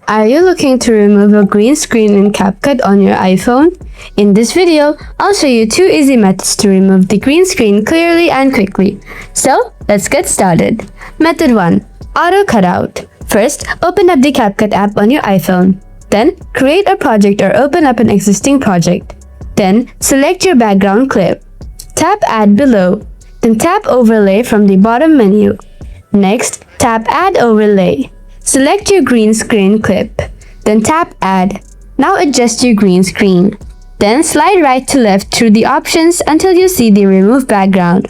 Are you looking to remove a green screen in CapCut on your iPhone? In this video, I'll show you 2 easy methods to remove the green screen clearly and quickly. So, let's get started. Method 1. Auto Cutout. First, open up the CapCut app on your iPhone. Then, create a project or open up an existing project. Then, select your background clip. Tap Add below. Then tap Overlay from the bottom menu. Next, tap Add Overlay. Select your green screen clip. Then tap Add. Now adjust your green screen. Then slide right to left through the options until you see the Remove Background.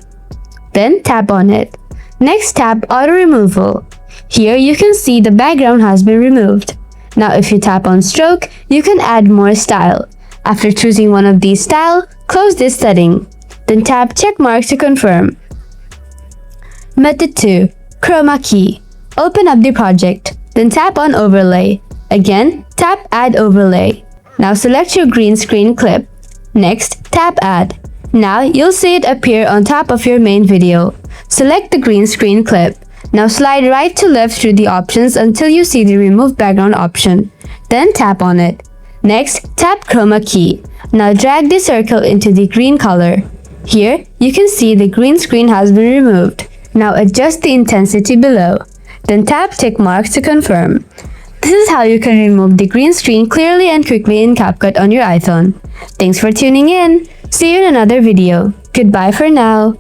Then tap on it. Next, tap Auto Removal. Here you can see the background has been removed. Now if you tap on Stroke, you can add more style. After choosing one of these style, close this setting. Then tap check mark to confirm. Method 2. Chroma key. Open up the project, then tap on Overlay. Again, tap Add Overlay. Now select your green screen clip. Next, tap Add. Now you'll see it appear on top of your main video. Select the green screen clip. Now slide right to left through the options until you see the Remove Background option. Then tap on it. Next, tap Chroma key. Now drag the circle into the green color. Here, you can see the green screen has been removed. Now adjust the intensity below. Then tap tick mark to confirm. This is how you can remove the green screen clearly and quickly in CapCut on your iPhone. Thanks for tuning in. See you in another video. Goodbye for now.